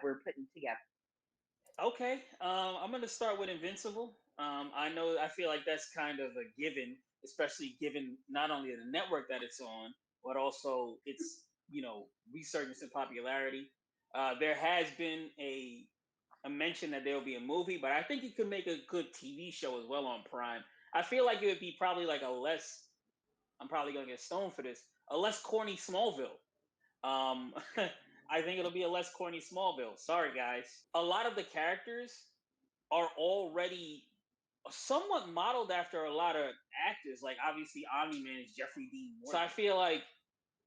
we're putting together. Okay, I'm gonna start with Invincible. I feel like that's kind of a given, especially given not only the network that it's on, but also its resurgence in popularity. There has been a mention that there will be a movie, but I think you could make a good TV show as well on Prime. I feel like it would be probably like a less. I'm probably gonna get stoned for this. A less corny Smallville. Um, I think it'll be a less corny Smallville. Sorry, guys. A lot of the characters are already somewhat modeled after a lot of actors. Like obviously, Omni Man is Jeffrey Dean Morgan. So I feel like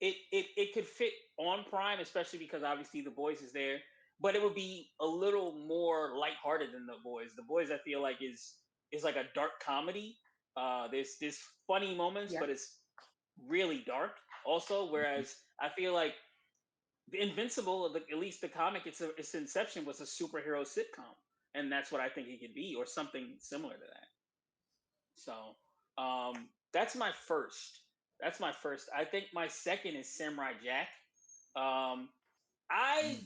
it could fit on Prime, especially because obviously The Boys is there. But it would be a little more lighthearted than The Boys. The Boys, I feel like, is like a dark comedy. There's funny moments, Yeah. but it's really dark also. Whereas I feel like the Invincible, at least the comic, its inception was a superhero sitcom, and that's what I think it could be, or something similar to that. So that's my first. That's my first. I think my second is Samurai Jack. Um, I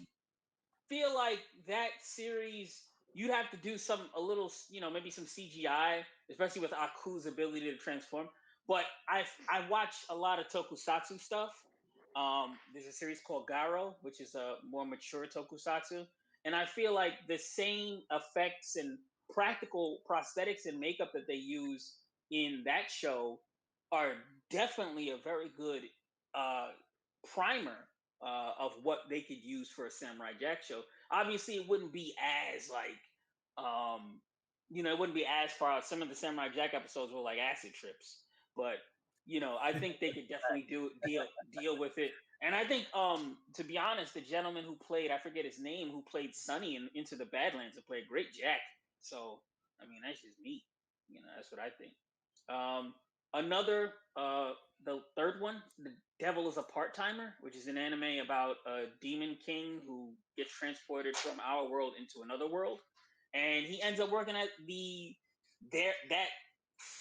feel like that series you'd have to do some a little, maybe some CGI, especially with Aku's ability to transform. But I watch a lot of tokusatsu stuff. There's a series called Garo, which is a more mature tokusatsu, and I feel like the same effects and practical prosthetics and makeup that they use in that show are definitely a very good uh, primer of what they could use for a Samurai Jack show. Obviously, it wouldn't be as like, um, it wouldn't be as far. Some of the Samurai Jack episodes were like acid trips, but I think they could definitely deal with it. And I think, to be honest, the gentleman who played, I forget his name, who played Sonny in Into the Badlands, who played Great Jack. So, I mean, that's just me. That's what I think. Another, the third one, The Devil is a Part Timer, which is an anime about a demon king who gets transported from our world into another world, and he ends up working at that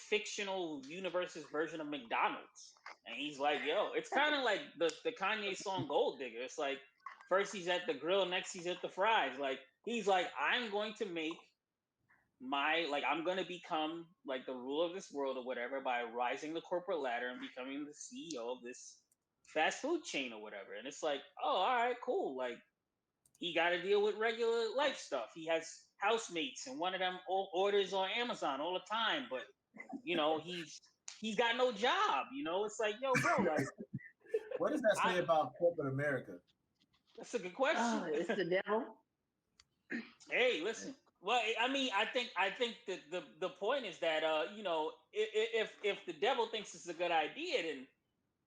fictional universe's version of McDonald's. And he's like, yo, it's kind of like the Kanye song Gold Digger. It's like first he's at the grill, next he's at the fries. Like he's like, I'm going to make I'm gonna become like the ruler of this world or whatever by rising the corporate ladder and becoming the CEO of this fast food chain or whatever. And it's like, oh, all right, cool. Like he got to deal with regular life stuff. He has housemates, and one of them orders on Amazon all the time. But he's got no job. It's like, yo, bro, like, what does that say about corporate America? That's a good question. Oh, it's the devil. Hey, listen. Well, I mean, I think that the point is that if the devil thinks it's a good idea, then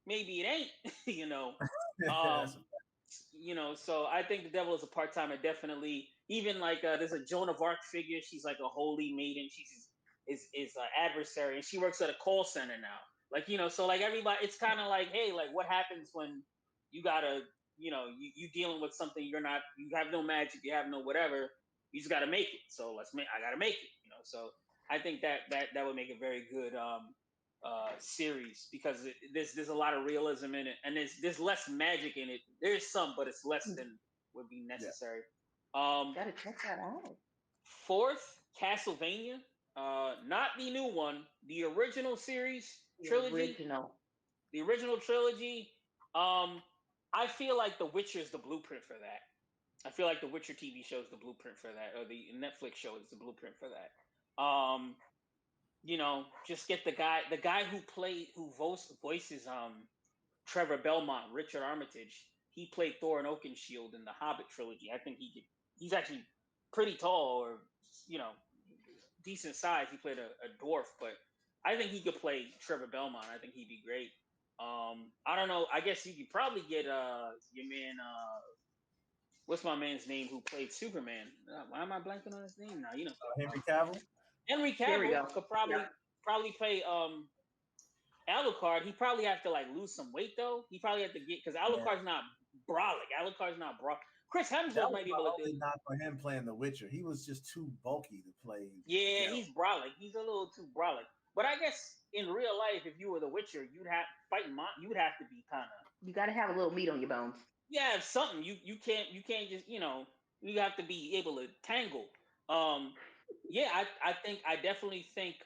maybe it ain't. Um, so I think the devil is a part timer. Definitely, even like there's a Joan of Arc figure. She's like a holy maiden. She's is an adversary, and she works at a call center now. Like so like everybody, it's kind of like, hey, like what happens when you gotta, you dealing with something you have no magic, you have no whatever. You just gotta make it. So I gotta make it. So I think that would make a very good series because there's a lot of realism in it, and there's less magic in it. There's some, but it's less than would be necessary. Gotta check that out. Fourth, Castlevania, not the new one, the original series The trilogy. original. The original trilogy. I feel like The Witcher is the blueprint for that. I feel like the Witcher TV show is the blueprint for that, or the Netflix show is the blueprint for that. Just get the guy who voices Trevor Belmont, Richard Armitage. He played Thor and Oakenshield in the Hobbit trilogy. I think he's actually pretty tall, or you know, decent size. He played a dwarf, but I think he could play Trevor Belmont. I think he'd be great. I don't know. I guess you could probably get your man. What's my man's name who played Superman? Why am I blanking on his name now? Henry Cavill. Henry There we Cavill go. could probably play Alucard. He probably have to like lose some weight though. He probably have to get because Alucard's not brolic. Alucard's not bro. Chris That Hemsworth was might be my able to only do. knock for him playing The Witcher. He was just too bulky to play. Yeah, Geralt. he's brolic. He's a little too brolic. But I guess in real life, if you were the Witcher, you'd have you would have to be kind of You gotta have a little meat on your bones. something. You can't just You have to be able to tangle. Um, yeah, I definitely think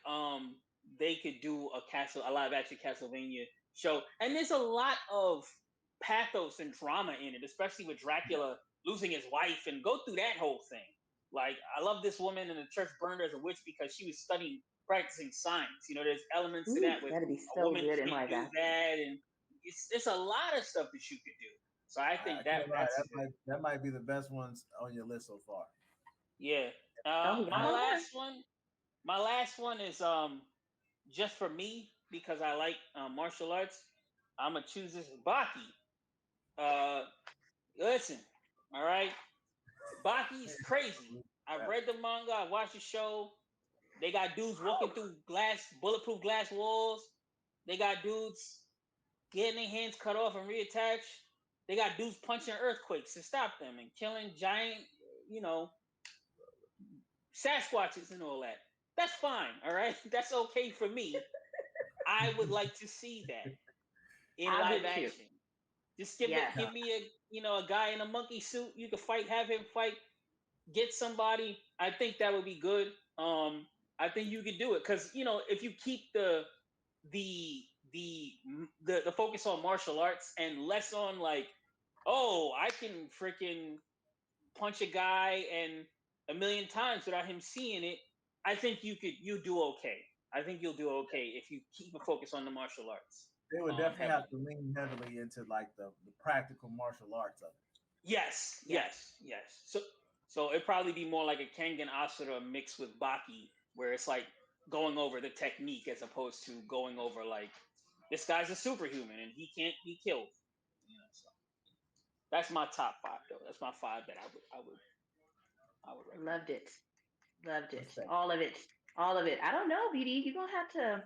they could do a live action Castlevania show, and there's a lot of pathos and drama in it, especially with Dracula losing his wife and go through that whole thing. Like, I love this woman, and the church burned her as a witch because she was studying practicing science. There's elements to Ooh, that with that'd be a so woman good in can't live do action. that, and it's a lot of stuff that you could do. So I I think can't lie. that's a good. That might be the best ones on your list so far. Yeah. Oh, we got My And one more. last one. My last one is just for me because I like martial arts. I'm gonna choose this Baki. Uh, listen, all right. Baki's crazy. I yeah, read the manga. I watched the show. They got dudes walking through bulletproof glass walls. They got dudes getting their hands cut off and reattached. They got dudes punching earthquakes to stop them and killing giant, you know, Sasquatches and all that. That's fine, all right? That's okay for me. I would like to see that in I live would too. action. Just Yes. give me a guy in a monkey suit. You can fight, have him fight, get somebody. I think that would be good. I think you could do it because if you keep the the focus on martial arts and less on like, oh, I can freaking punch a guy and a million times without him seeing it, I think you do okay. I think you'll do okay if you keep a focus on the martial arts they would definitely have to heavily. lean heavily into like the practical martial arts of it. Yes, Yes. yes, yes. So it'd probably be more like a Kengan Asura mixed with Baki, where it's like going over the technique as opposed to going over like this guy's a superhuman and he can't be killed. So that's my top five though. That's my five that I would recommend. Loved it. Loved it. Respect. All of it. All of it. I don't know, BD. You're gonna have to.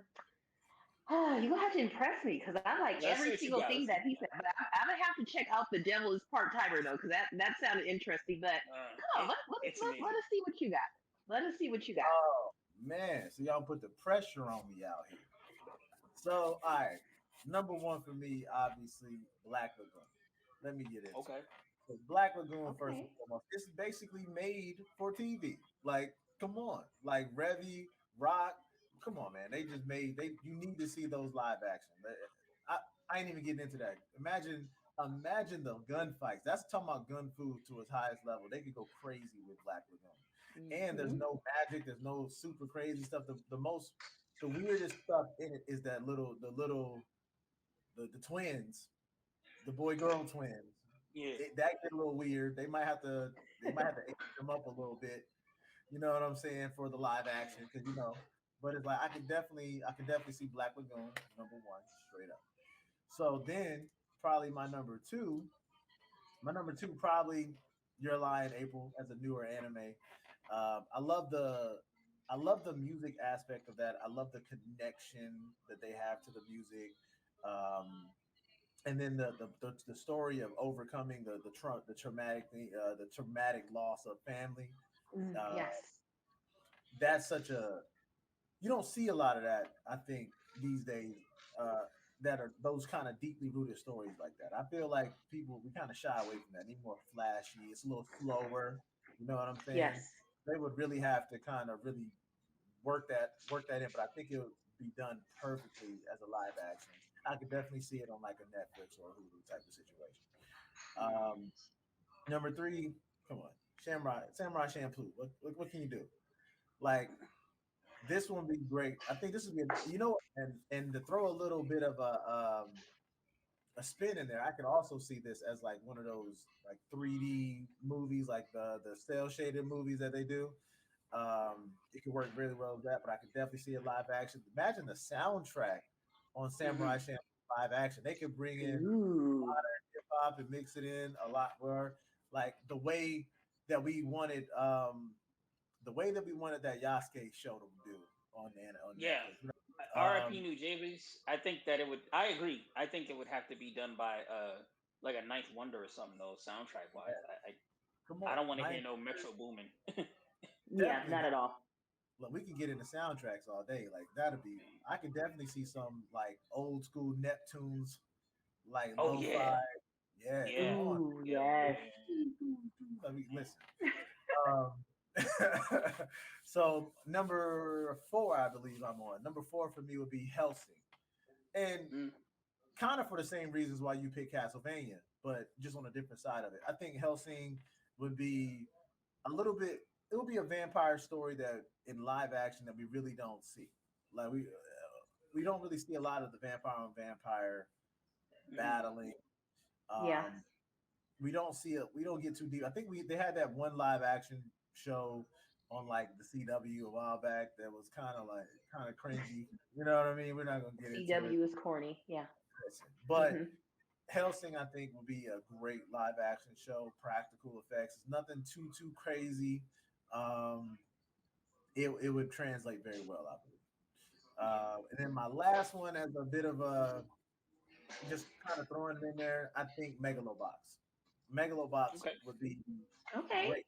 Oh, you're gonna have to impress me because I like Let's every see what you single got. thing Let's see that what he you said. But I'm gonna have to check out the Devil is Part Timer though, because that sounded interesting. But got. come on, It's let amazing. us see what you got. Let us see what you got. Oh man, so y'all put the pressure on me out here. So, all right, number one for me, obviously, Black Lagoon. Let me get into it. Okay. So Black Lagoon, first and Okay. foremost, it's basically made for TV. Like, come on, like Revy, Rock, come on, man. They just made they. You need to see those live action. I, I ain't even getting into that. Imagine the gunfights. That's talking about gun food to its highest level. They could go crazy with Black Lagoon, and there's Mm-hmm. no magic. There's no super crazy stuff. The weirdest stuff in it is that the twins, the boy girl twins. Yeah. That get a little weird. They might have to age them up a little bit. You know what I'm saying for the live action because But it's like I can definitely see Black Lagoon number one straight up. So then probably my number two probably Your Lie in April as a newer anime. I love the music aspect of that. I love the connection that they have to the music. Um, and then the story of overcoming the traumatic loss of family. Uh, Yes. that's such a you don't see a lot of that. I think these days uh, that are those kind of deeply rooted stories like that. I feel like people we kind of shy away from that. Need more flashy. It's a little slower. You know what I'm saying? Yes. They would really have to kind of really work that in. But I think it would be done perfectly as a live action. I could definitely see it on like a Netflix or a Hulu type of situation. Um, number three, come on, Samurai Shampoo. What can you do? Like this one would be great. I think this would be and to throw a little bit of a spin in there. I could also see this as like one of those like 3D movies, like the cell shaded movies that they do. It could work really well with that, but I could definitely see a live action. Imagine the soundtrack on Samurai Hmm. Champloo live action. They could bring in Ooh. modern hip hop and mix it in a lot more, like that we wanted, that Yasuke show to do on Yeah. Netflix. RIP Um, New Javis. I think that it would. I agree. I think it would have to be done by like a Ninth Wonder or something though, soundtrack yeah, wise. come I on, don't want to hear Nine no Metro Boomin. Yeah. definitely Not not. at all. Look, we could get into soundtracks all day. Like that'd be. I could definitely see some like old school Neptunes, like Oh lo-fi. yeah. Yeah, come Yeah, on. Ooh, yeah, yes. Let me listen. Um, so number four, I believe I'm on. Number four for me would be Helsing, and mm, kind of for the same reasons why you picked Castlevania, but just on a different side of it. I think Helsing would be a little bit. It would be a vampire story that in live action that we really don't see. Like we don't really see a lot of the vampire on vampire mm. battling. Yeah. Um, we don't see it. We don't get too deep. I think they had that one live action show on like the CW a while back that was kind of cringy. You know what I mean? We're not gonna get into it. CW is corny. Yeah. But Hmm. Helsing, I think, will be a great live action show. Practical effects. It's nothing too crazy. Um, it would translate very well, I believe. And then my last one, as a bit of a just kind of throwing it in there, I think Megalobox. Megalobox Okay. would be Okay. great.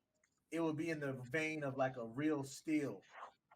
It would be in the vein of like a real steel.